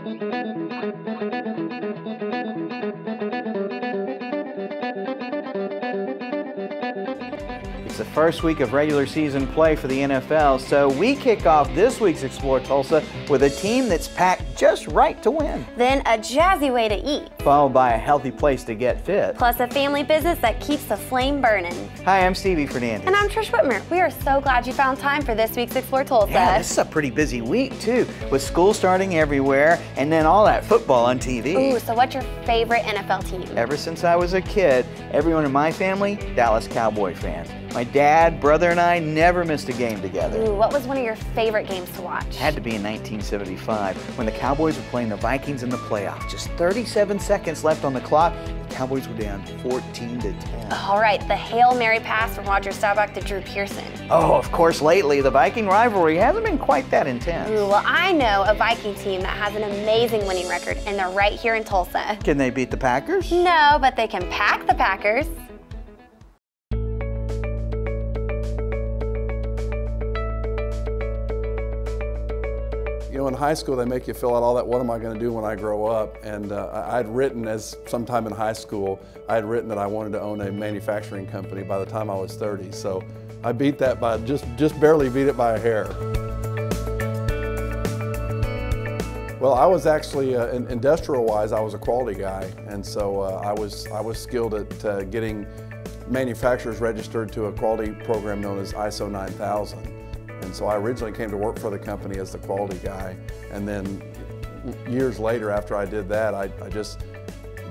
It's the first week of regular season play for the NFL, so we kick off this week's Explore Tulsa with a team that's packed just right to win. Then a jazzy way to eat. Followed by a healthy place to get fit. Plus a family business that keeps the flame burning. Hi, I'm Stevie Fernandez. And I'm Trish Whitmer. We are so glad you found time for this week's Explore Tulsa. Yeah, this is a pretty busy week too, with school starting everywhere and then all that football on TV. Ooh, so what's your favorite NFL team? Ever since I was a kid, everyone in my family, Dallas Cowboy fans. My dad, brother, and I never missed a game together. Ooh, what was one of your favorite games to watch? Had to be in 1975, when the Cowboys were playing the Vikings in the playoffs. Just 37 seconds left on the clock. The Cowboys were down 14-10. All right, the Hail Mary pass from Roger Staubach to Drew Pearson. Oh, of course, lately, the Viking rivalry hasn't been quite that intense. Ooh, well, I know a Viking team that has an amazing winning record, and they're right here in Tulsa. Can they beat the Packers? No, but they can pack the Packers. You know, in high school, they make you fill out all that, what am I going to do when I grow up? And I'd written, as sometime in high school, I had written that I wanted to own a manufacturing company by the time I was 30. So I beat that by, just barely beat it by a hair. Well, I was actually, industrial-wise, I was a quality guy. And so I was skilled at getting manufacturers registered to a quality program known as ISO 9000. And so I originally came to work for the company as the quality guy, and then years later after I did that, I just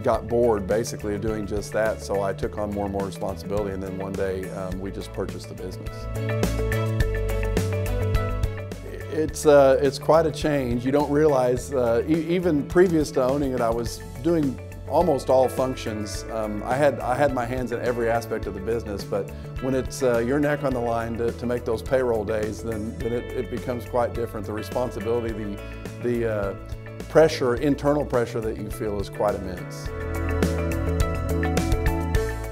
got bored basically of doing just that, so I took on more and more responsibility, and then one day we just purchased the business. It's quite a change. You don't realize, even previous to owning it, I was doing almost all functions. I had my hands in every aspect of the business, but when it's your neck on the line to make those payroll days, then it becomes quite different. The responsibility, the pressure, internal pressure that you feel is quite immense.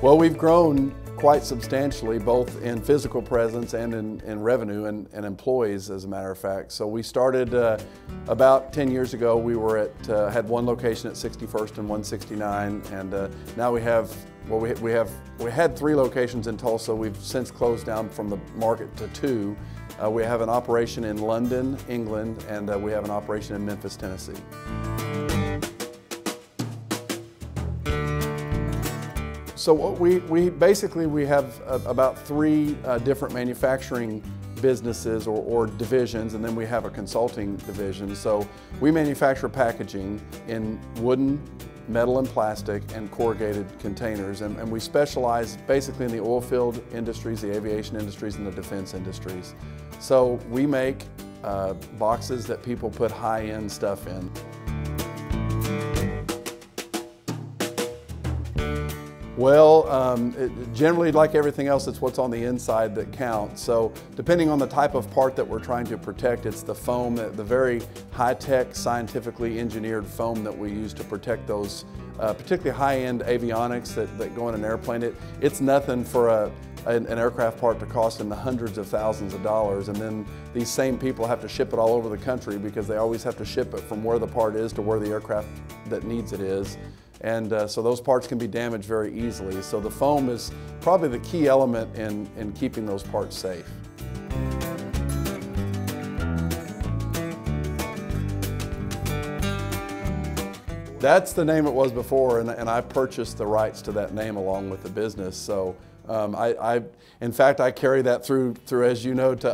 Well, we've grown quite substantially, both in physical presence and in revenue and employees, as a matter of fact. So we started about 10 years ago. We were at had one location at 61st and 169, and now we have, well, we had 3 locations in Tulsa. We've since closed down from the market to 2. We have an operation in London, England, and we have an operation in Memphis, Tennessee. So what we basically have about 3 different manufacturing businesses or divisions, and then we have a consulting division. So we manufacture packaging in wooden, metal and plastic, and corrugated containers, and we specialize basically in the oil field industries, the aviation industries, and the defense industries. So we make boxes that people put high-end stuff in. Well, generally, like everything else, it's what's on the inside that counts. So depending on the type of part that we're trying to protect, it's the foam, the very high-tech, scientifically engineered foam that we use to protect those particularly high-end avionics that go in an airplane. It's nothing for an aircraft part to cost in the hundreds of thousands of dollars, and then these same people have to ship it all over the country because they always have to ship it from where the part is to where the aircraft that needs it is. And so those parts can be damaged very easily. So the foam is probably the key element in keeping those parts safe. That's the name it was before, and I purchased the rights to that name along with the business. So in fact, I carry that through, as you know, to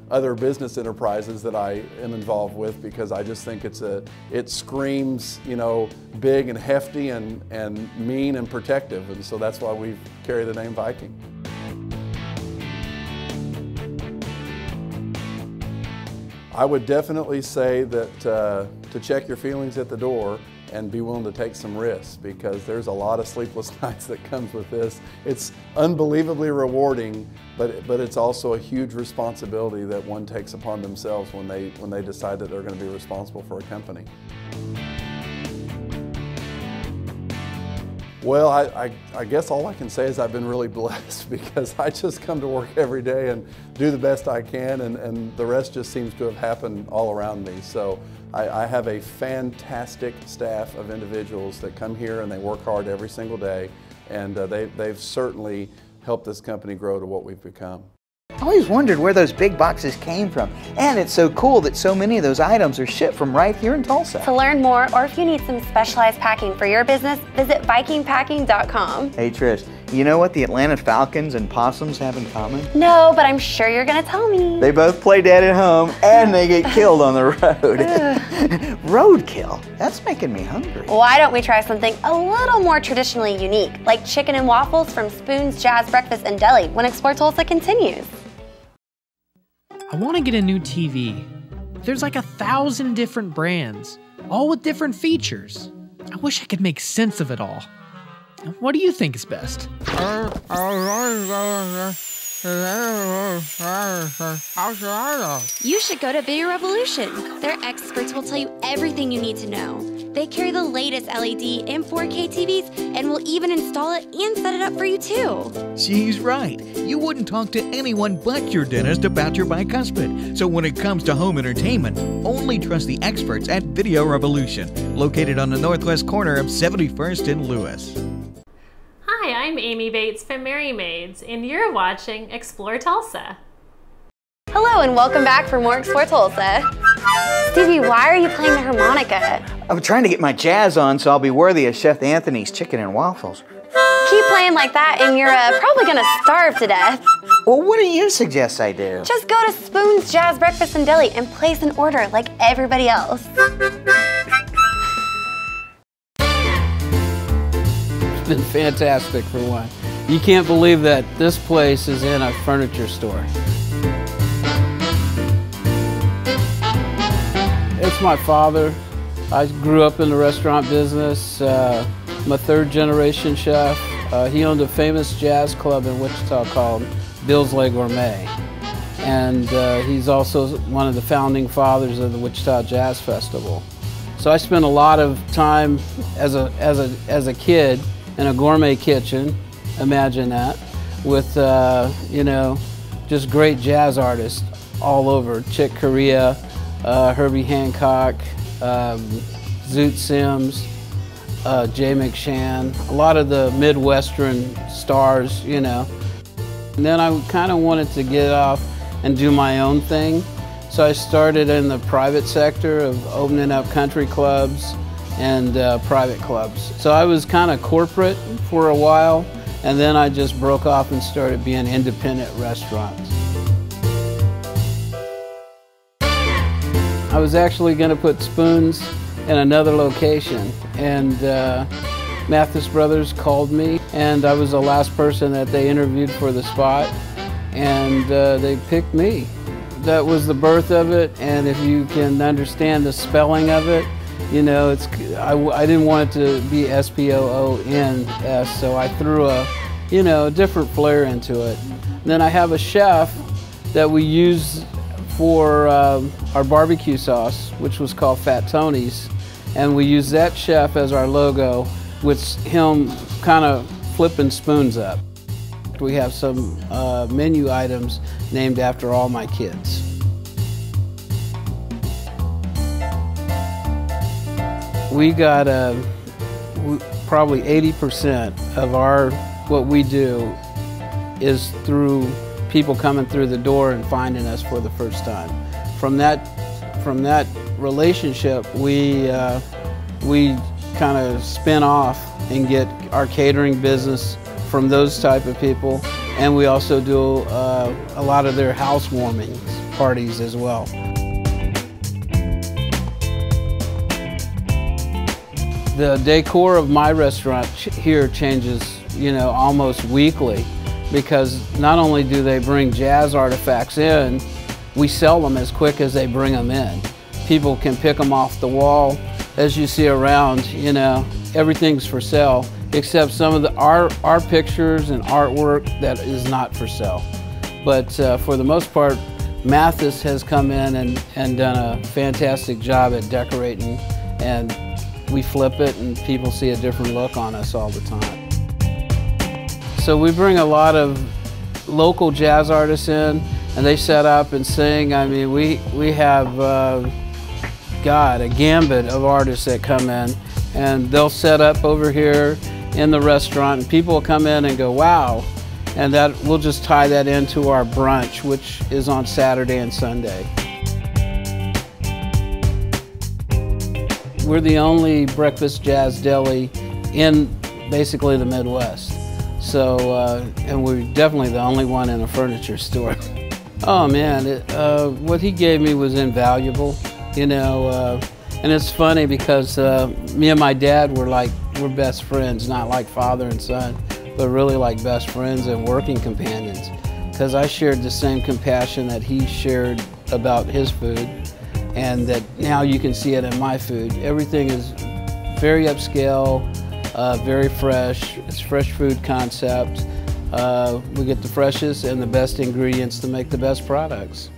other business enterprises that I am involved with, because I just think it screams, you know, big and hefty and mean and protective, and so that's why we carry the name Viking. I would definitely say that to check your feelings at the door and be willing to take some risks, because there's a lot of sleepless nights that comes with this. It's unbelievably rewarding, but it's also a huge responsibility that one takes upon themselves when they decide that they're going to be responsible for a company. Well, I guess all I can say is I've been really blessed because I just come to work every day and do the best I can, and the rest just seems to have happened all around me. So I have a fantastic staff of individuals that come here and they work hard every single day, and they've certainly helped this company grow to what we've become. I always wondered where those big boxes came from, and it's so cool that so many of those items are shipped from right here in Tulsa. To learn more, or if you need some specialized packing for your business, visit vikingpacking.com. Hey Trish, you know what the Atlanta Falcons and Possums have in common? No, but I'm sure you're gonna tell me. They both play dead at home and they get killed on the road. Roadkill? That's making me hungry. Why don't we try something a little more traditionally unique, like chicken and waffles from Sponz Jazz Breakfast and Deli, when Explore Tulsa continues. I want to get a new TV. There's like 1,000 different brands, all with different features. I wish I could make sense of it all. What do you think is best? You should go to Video Revolution. Their experts will tell you everything you need to know. They carry the latest LED and 4K TVs and will even install it and set it up for you too. She's right. You wouldn't talk to anyone but your dentist about your bicuspid. So when it comes to home entertainment, only trust the experts at Video Revolution, located on the northwest corner of 71st and Lewis. Hi, I'm Amy Bates from Merry Maids, and you're watching Explore Tulsa. Hello and welcome back for more Explore Tulsa. Stevie, why are you playing the harmonica? I'm trying to get my jazz on so I'll be worthy of Chef Anthony's chicken and waffles. Keep playing like that and you're probably gonna starve to death. Well, what do you suggest I do? Just go to Sponz Jazz Breakfast and Deli and place an order like everybody else. It's been fantastic for one. You can't believe that this place is in a furniture store. It's my father. I grew up in the restaurant business. I'm a third-generation chef. He owned a famous jazz club in Wichita called Bill's Le Gourmet. And he's also one of the founding fathers of the Wichita Jazz Festival. So I spent a lot of time as a kid in a gourmet kitchen, imagine that, with you know, just great jazz artists all over. Chick Corea, Herbie Hancock, Zoot Sims, Jay McShann, a lot of the Midwestern stars, you know. And then I kind of wanted to get off and do my own thing. So I started in the private sector of opening up country clubs and private clubs. So I was kind of corporate for a while, and then I just broke off and started being independent restaurants. I was actually going to put Sponz in another location, and Mathis Brothers called me, and I was the last person that they interviewed for the spot, and they picked me. That was the birth of it, and if you can understand the spelling of it, you know, I didn't want it to be S-P-O-O-N-S, so I threw a different flair into it. And then I have a chef that we use for our barbecue sauce, which was called Fat Tony's, and we use that chef as our logo, with him kind of flipping spoons up. We have some menu items named after all my kids. We got probably 80% of what we do is through people coming through the door and finding us for the first time. From that relationship, we kind of spin off and get our catering business from those type of people, and we also do a lot of their housewarming parties as well. The decor of my restaurant here changes, you know, almost weekly, because not only do they bring jazz artifacts in, we sell them as quick as they bring them in. People can pick them off the wall. As you see around, you know, everything's for sale, except some of our pictures and artwork that is not for sale. But for the most part, Mathis has come in and done a fantastic job at decorating and we flip it and people see a different look on us all the time. So we bring a lot of local jazz artists in, and they set up and sing. I mean, we have, God, a gambit of artists that come in, and they'll set up over here in the restaurant, and people will come in and go, wow. And that we'll just tie that into our brunch, which is on Saturday and Sunday. We're the only breakfast jazz deli in basically the Midwest. So, and we're definitely the only one in a furniture store. Oh man, what he gave me was invaluable, you know, and it's funny because me and my dad we're best friends, not like father and son, but really like best friends and working companions. Because I shared the same compassion that he shared about his food, and that now you can see it in my food. Everything is very upscale, very fresh. It's fresh food concept. We get the freshest and the best ingredients to make the best products.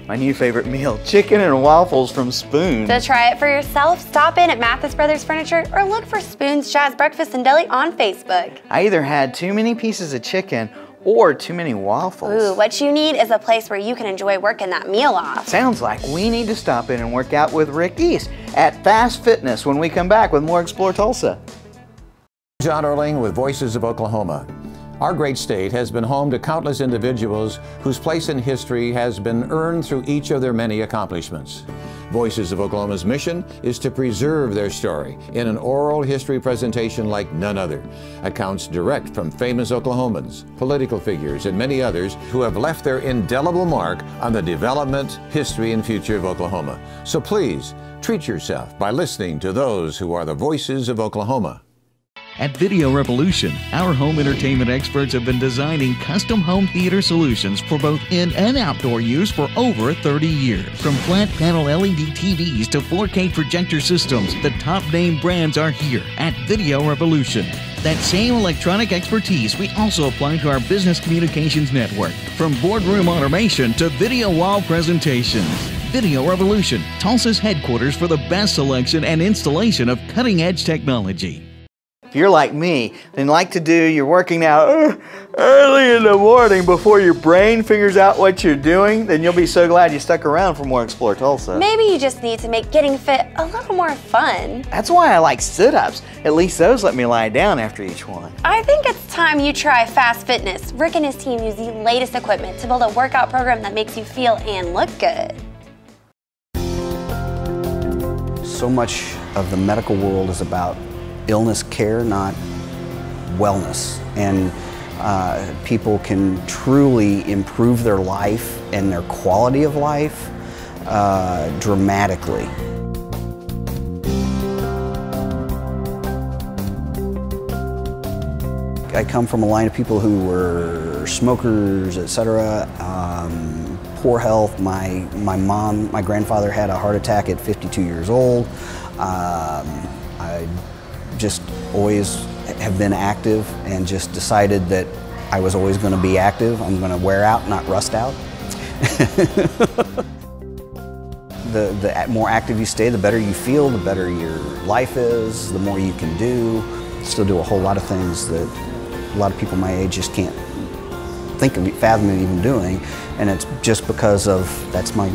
My new favorite meal, chicken and waffles from Sponz. To try it for yourself, stop in at Mathis Brothers Furniture or look for Sponz Jazz Breakfast and Deli on Facebook. I either had too many pieces of chicken or too many waffles. Ooh, what you need is a place where you can enjoy working that meal off. Sounds like we need to stop in and work out with Rick East at Fast Fitness when we come back with more Explore Tulsa. John Erling with Voices of Oklahoma. Our great state has been home to countless individuals whose place in history has been earned through each of their many accomplishments. Voices of Oklahoma's mission is to preserve their story in an oral history presentation like none other. Accounts direct from famous Oklahomans, political figures, and many others who have left their indelible mark on the development, history, and future of Oklahoma. So please, treat yourself by listening to those who are the voices of Oklahoma. At Video Revolution, our home entertainment experts have been designing custom home theater solutions for both in and outdoor use for over 30 years. From flat panel LED TVs to 4K projector systems, the top name brands are here at Video Revolution. That same electronic expertise we also apply to our business communications network, from boardroom automation to video wall presentations. Video Revolution, Tulsa's headquarters for the best selection and installation of cutting-edge technology. If you're like me, then like to do your working out early in the morning before your brain figures out what you're doing, then you'll be so glad you stuck around for more Explore Tulsa. Maybe you just need to make getting fit a little more fun. That's why I like sit-ups. At least those let me lie down after each one. I think it's time you try Fast Fitness. Rick and his team use the latest equipment to build a workout program that makes you feel and look good. So much of the medical world is about illness care, not wellness. And people can truly improve their life and their quality of life dramatically. I come from a line of people who were smokers, etc. Poor health. My grandfather had a heart attack at 52 years old. I just always have been active and just decided that I was always going to be active. I'm going to wear out, not rust out. The more active you stay, the better you feel, the better your life is, the more you can do. Still do a whole lot of things that a lot of people my age just can't fathom even doing, and it's just because of that's my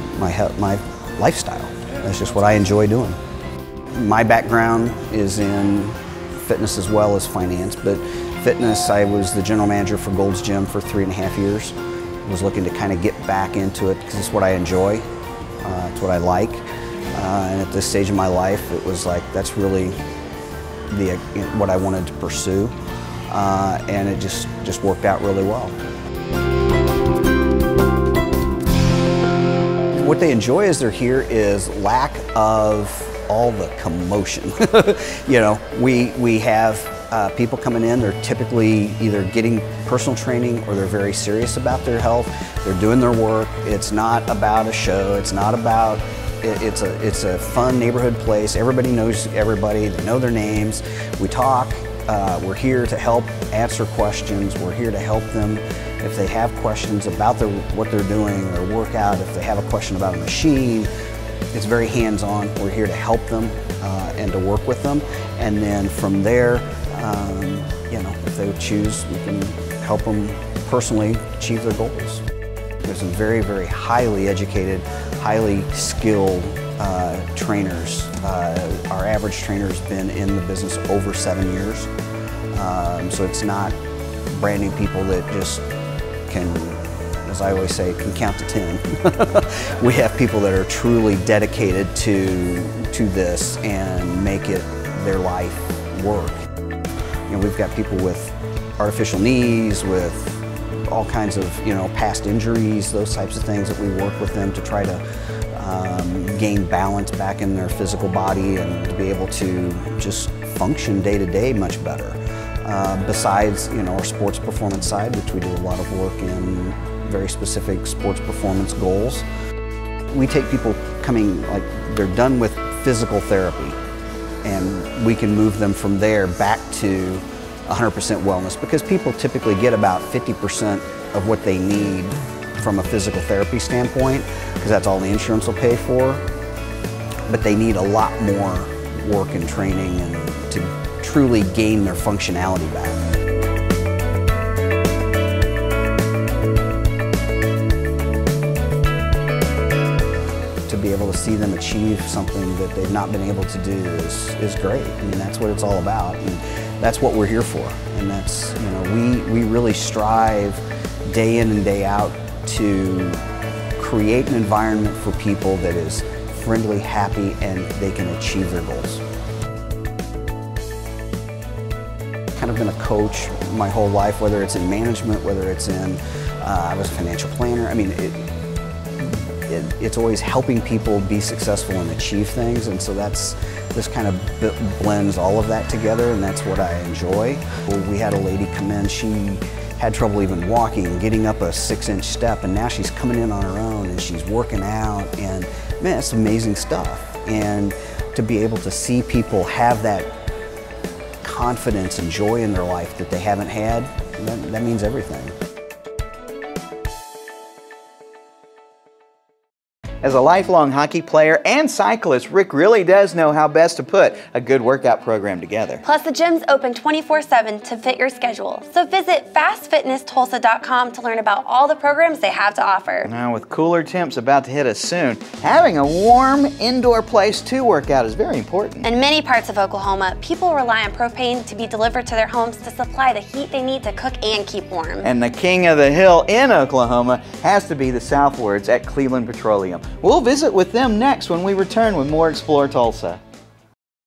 lifestyle. That's just what I enjoy doing. My background is in fitness as well as finance, but fitness, I was the general manager for Gold's Gym for 3.5 years. I was looking to kind of get back into it because it's what I enjoy, it's what I like, and at this stage of my life, it was like that's really what I wanted to pursue, and it just worked out really well. What they enjoy as they're here is lack of all the commotion. You know, we have people coming in, they're typically either getting personal training or they're very serious about their health. They're doing their work. It's not about a show. It's not about, it's a fun neighborhood place. Everybody knows everybody. They know their names. We talk. We're here to help answer questions. We're here to help them if they have questions about what they're doing, their workout, if they have a question about a machine, It's very hands-on. We're here to help them and to work with them. And then from there, you know, if they choose, we can help them personally achieve their goals. There's some very, very highly educated, highly skilled trainers. Our average trainer's been in the business over 7 years. So it's not brand new people that just can, as I always say, can count to 10. We have people that are truly dedicated to this and make it their life work. You know, we've got people with artificial knees, with all kinds of, you know, past injuries, those types of things that we work with them to try to gain balance back in their physical body and to be able to just function day to day much better. Besides, you know, our sports performance side, which we do a lot of work in very specific sports performance goals. We take people coming, like, they're done with physical therapy, and we can move them from there back to 100% wellness, because people typically get about 50% of what they need from a physical therapy standpoint, because that's all the insurance will pay for. But they need a lot more work and training and to truly gain their functionality back. To be able to see them achieve something that they've not been able to do is great. I mean, that's what it's all about, and that's what we're here for. And that's, you know, we really strive day in and day out to create an environment for people that is friendly, happy, and they can achieve their goals. Kind of been a coach my whole life, whether it's in management, whether it's in, I was a financial planner. I mean, it's always helping people be successful and achieve things, and so this kind of blends all of that together, and that's what I enjoy. We had a lady come in, she had trouble even walking, getting up a 6-inch step, and now she's coming in on her own and she's working out, and man, it's amazing stuff. And to be able to see people have that confidence and joy in their life that they haven't had, that means everything. As a lifelong hockey player and cyclist, Rick really does know how best to put a good workout program together. Plus, the gym's open 24/7 to fit your schedule. So visit fastfitnesstulsa.com to learn about all the programs they have to offer. Now, with cooler temps about to hit us soon, having a warm indoor place to work out is very important. In many parts of Oklahoma, people rely on propane to be delivered to their homes to supply the heat they need to cook and keep warm. And the king of the hill in Oklahoma has to be the Southwards at Cleveland Petroleum. We'll visit with them next when we return with more Explore Tulsa.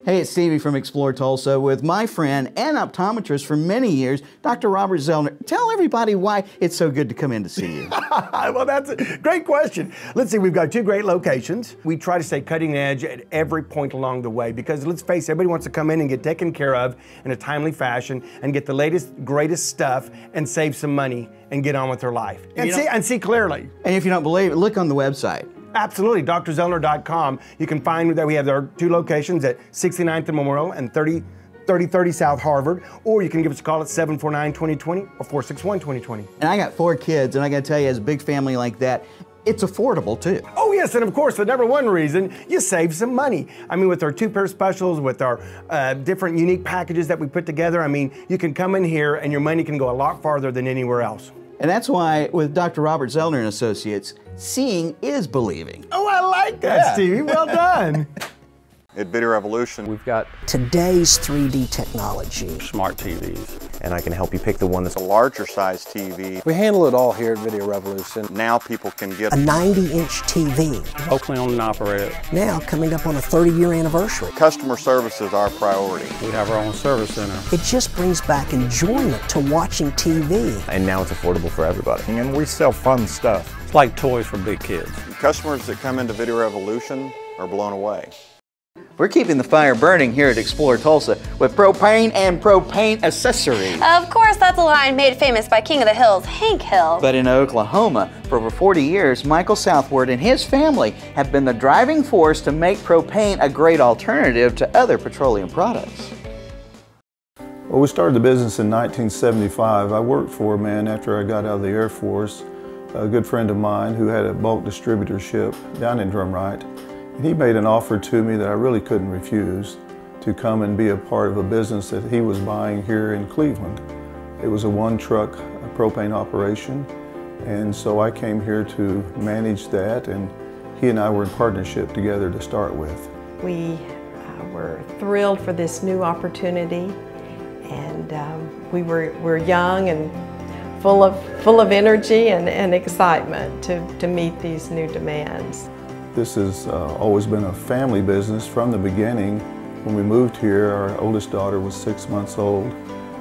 Hey, it's Stevie from Explore Tulsa with my friend and optometrist for many years, Dr. Robert Zellner. Tell everybody why it's so good to come in to see you. Well, that's a great question. Let's see, we've got 2 great locations. We try to stay cutting edge at every point along the way because, let's face it, everybody wants to come in and get taken care of in a timely fashion and get the latest, greatest stuff and save some money and get on with their life. And see clearly. And if you don't believe it, look on the website. Absolutely, drzellner.com. You can find that we have our 2 locations at 69th and Memorial and 3030 South Harvard, or you can give us a call at 749-2020 or 461-2020. And I got 4 kids, and I got to tell you, as a big family like that, it's affordable too. Oh yes, and of course, the #1 reason, you save some money. I mean, with our 2-pair specials, with our different unique packages that we put together, I mean, you can come in here and your money can go a lot farther than anywhere else. And that's why with Dr. Robert Zellner and Associates, seeing is believing. Oh, I like that, Stevie. Well done. At Video Revolution, we've got today's 3D technology, smart TVs, and I can help you pick the one that's a larger size TV. We handle it all here at Video Revolution. Now people can get a 90-inch TV, locally owned and operated. Now coming up on a 30-year anniversary. Customer service is our priority. We have our own service center. It just brings back enjoyment to watching TV. And now it's affordable for everybody. And we sell fun stuff. It's like toys for big kids. Customers that come into Video Revolution are blown away. We're keeping the fire burning here at Explore Tulsa with propane and propane accessories. Of course, that's a line made famous by King of the Hills, Hank Hill. But in Oklahoma, for over 40 years, Michael Southward and his family have been the driving force to make propane a great alternative to other petroleum products. Well, we started the business in 1975. I worked for a man after I got out of the Air Force, a good friend of mine who had a bulk distributorship down in Drumright. And he made an offer to me that I really couldn't refuse, to come and be a part of a business that he was buying here in Cleveland. It was a one-truck propane operation, and so I came here to manage that, and he and I were in partnership together to start with. We were thrilled for this new opportunity, and we're young and full of energy and excitement to meet these new demands. This has always been a family business from the beginning. When we moved here, our oldest daughter was 6 months old,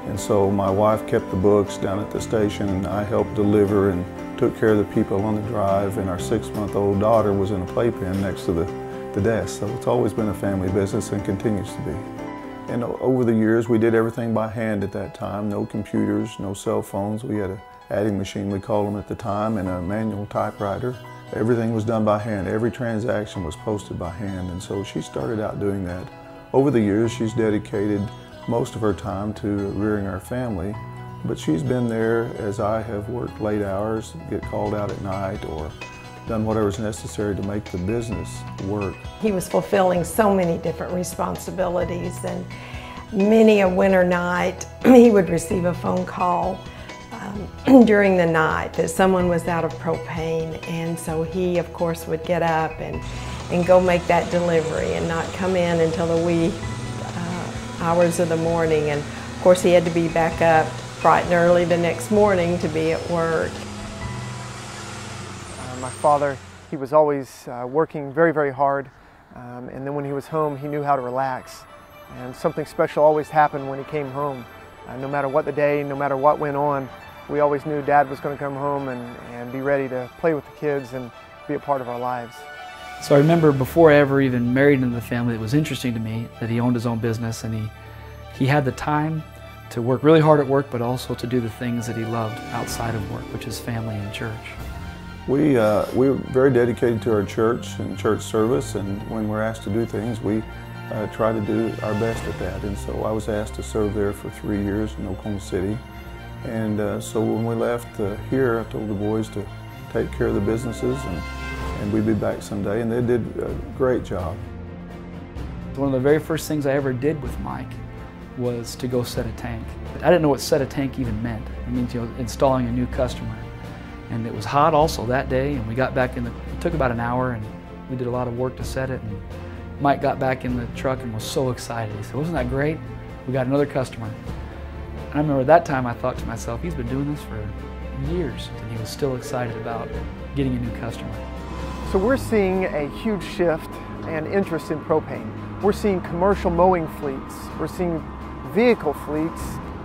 and so my wife kept the books down at the station, and I helped deliver and took care of the people on the drive, and our 6-month-old daughter was in a playpen next to the desk. So it's always been a family business and continues to be. And over the years, we did everything by hand at that time. No computers, no cell phones. We had an adding machine, we called them at the time, and a manual typewriter. Everything was done by hand. Every transaction was posted by hand, and so she started out doing that. Over the years, she's dedicated most of her time to rearing our family, but she's been there as I have worked late hours, get called out at night, or done whatever's necessary to make the business work. He was fulfilling so many different responsibilities, and many a winter night he would receive a phone call during the night that someone was out of propane, and so he of course would get up and go make that delivery and not come in until the wee hours of the morning, and of course he had to be back up bright and early the next morning to be at work. My father, he was always working very, very hard, and then when he was home, he knew how to relax. And something special always happened when he came home. No matter what the day, no matter what went on, we always knew Dad was going to come home and be ready to play with the kids and be a part of our lives. So I remember before I ever even married into the family, it was interesting to me that he owned his own business, and he had the time to work really hard at work, but also to do the things that he loved outside of work, which is family and church. We were very dedicated to our church and church service, and when we're asked to do things, we try to do our best at that. And so I was asked to serve there for 3 years in Oklahoma City. And so when we left here, I told the boys to take care of the businesses, and we'd be back someday, and they did a great job. One of the very first things I ever did with Mike was to go set a tank. I didn't know what set a tank even meant. It means, installing a new customer. And it was hot also that day, and we got back it took about an hour, and we did a lot of work to set it, and Mike got back in the truck and was so excited. He said, "Wasn't that great? We got another customer." And I remember at that time I thought to myself, he's been doing this for years, and he was still excited about getting a new customer. So we're seeing a huge shift and interest in propane. We're seeing commercial mowing fleets, we're seeing vehicle fleets,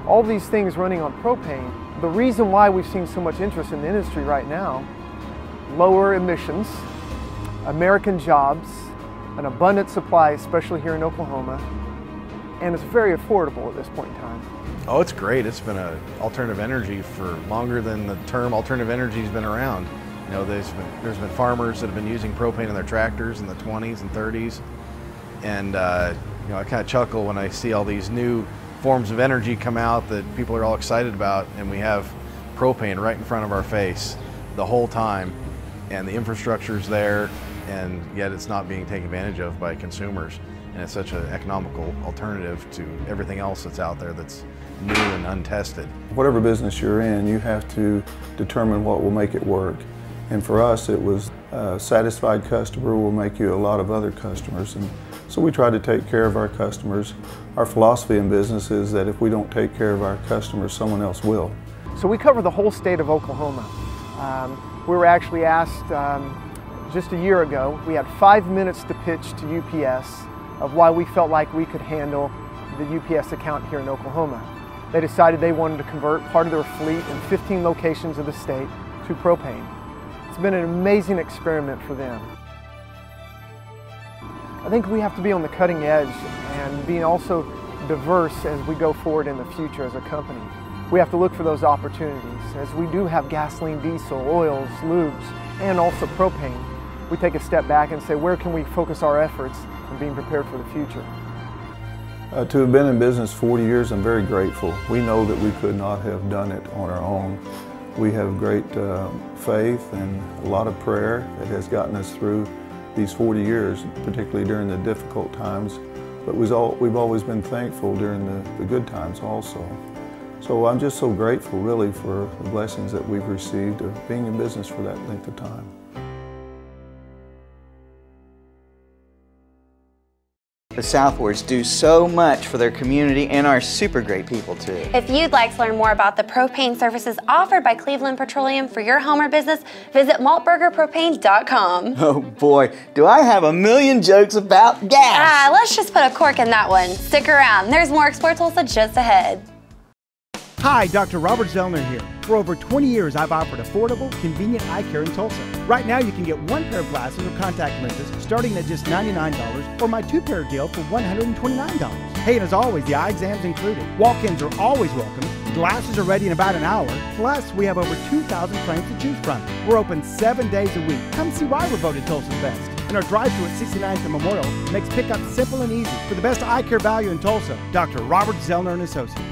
all these things running on propane. The reason why we've seen so much interest in the industry right now: lower emissions, American jobs, an abundant supply, especially here in Oklahoma, and it's very affordable at this point in time. Oh, it's great. It's been an alternative energy for longer than the term alternative energy has been around. You know, there's been farmers that have been using propane in their tractors in the 20s and 30s, and you know, I kind of chuckle when I see all these new forms of energy come out that people are all excited about, and we have propane right in front of our face the whole time, and the infrastructure's there, and yet it's not being taken advantage of by consumers, and it's such an economical alternative to everything else that's out there that's new and untested. Whatever business you're in, you have to determine what will make it work. And for us, it was a satisfied customer will make you a lot of other customers. And so we try to take care of our customers. Our philosophy in business is that if we don't take care of our customers, someone else will. So we cover the whole state of Oklahoma. We were actually asked just a year ago, we had 5 minutes to pitch to UPS of why we felt like we could handle the UPS account here in Oklahoma. They decided they wanted to convert part of their fleet in 15 locations of the state to propane. It's been an amazing experiment for them. I think we have to be on the cutting edge and being also diverse as we go forward in the future as a company. We have to look for those opportunities. As we do have gasoline, diesel, oils, lubes, and also propane, we take a step back and say, where can we focus our efforts in being prepared for the future? To have been in business 40 years, I'm very grateful. We know that we could not have done it on our own. We have great faith and a lot of prayer that has gotten us through these 40 years, particularly during the difficult times. But we've always been thankful during the good times also. So I'm just so grateful really for the blessings that we've received of being in business for that length of time. The Southwards do so much for their community and are super great people too. If you'd like to learn more about the propane services offered by Cleveland Petroleum for your home or business, visit maltburgerpropane.com. Oh boy, do I have a million jokes about gas! Let's just put a cork in that one. Stick around, there's more Explore Tulsa just ahead. Hi, Dr. Robert Zellner here. For over 20 years, I've offered affordable, convenient eye care in Tulsa. Right now, you can get one pair of glasses or contact lenses starting at just $99, or my two-pair deal for $129. Hey, and as always, the eye exam's included. Walk-ins are always welcome. Glasses are ready in about an hour. Plus, we have over 2,000 frames to choose from. We're open 7 days a week. Come see why we're voted Tulsa's best. And our drive-thru at 69th and Memorial makes pickup simple and easy. For the best eye care value in Tulsa, Dr. Robert Zellner and Associates.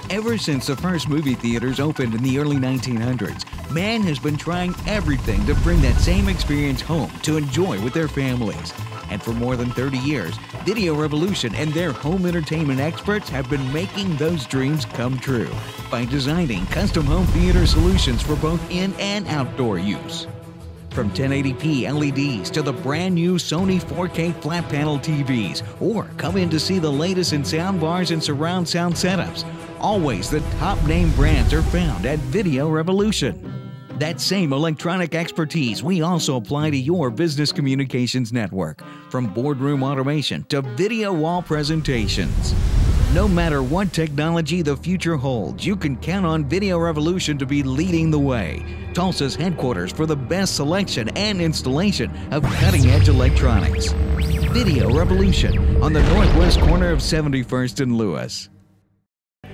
Ever since the first movie theaters opened in the early 1900s, man has been trying everything to bring that same experience home to enjoy with their families. And for more than 30 years, Video Revolution and their home entertainment experts have been making those dreams come true by designing custom home theater solutions for both in and outdoor use. From 1080p LEDs to the brand new Sony 4K flat panel TVs, or come in to see the latest in sound bars and surround sound setups. Always the top name brands are found at Video Revolution. That same electronic expertise we also apply to your business communications network, from boardroom automation to video wall presentations. No matter what technology the future holds, you can count on Video Revolution to be leading the way. Tulsa's headquarters for the best selection and installation of cutting-edge electronics. Video Revolution on the northwest corner of 71st and Lewis.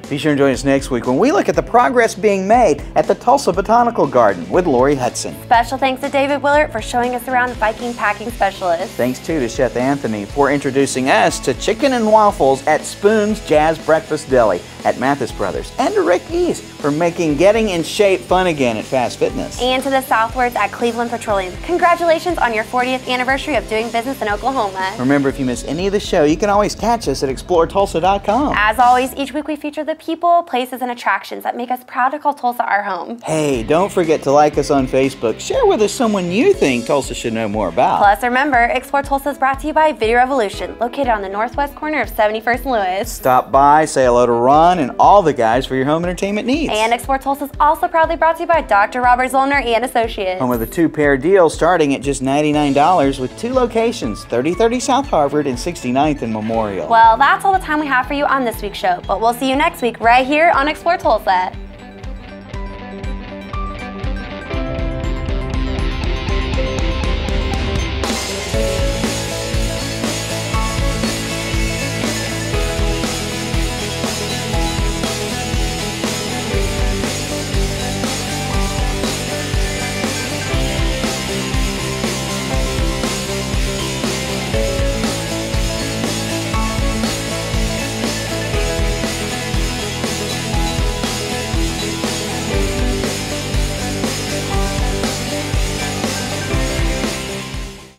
Be sure to join us next week when we look at the progress being made at the Tulsa Botanical Garden with Lori Hudson. Special thanks to David Willert for showing us around the Viking Packing Specialist. Thanks too to Chef Anthony for introducing us to chicken and waffles at Sponz Jazz Breakfast Deli at Mathis Brothers, and to Rick East for making getting in shape fun again at Fast Fitness. And to the Southwards at Cleveland Petroleum. Congratulations on your 40th anniversary of doing business in Oklahoma. Remember, if you miss any of the show, you can always catch us at exploretulsa.com. As always, each week we feature the people, places, and attractions that make us proud to call Tulsa our home. Hey, don't forget to like us on Facebook. Share with us someone you think Tulsa should know more about. Plus, remember, Explore Tulsa is brought to you by Video Revolution, located on the northwest corner of 71st and Lewis. Stop by, say hello to Ron and all the guys for your home entertainment needs. And Explore Tulsa is also proudly brought to you by Dr. Robert Zollner and Associates. Home with a two-pair deal starting at just $99 with 2 locations, 3030 South Harvard and 69th and Memorial. Well, that's all the time we have for you on this week's show, but we'll see you next week right here on Explore Tulsa.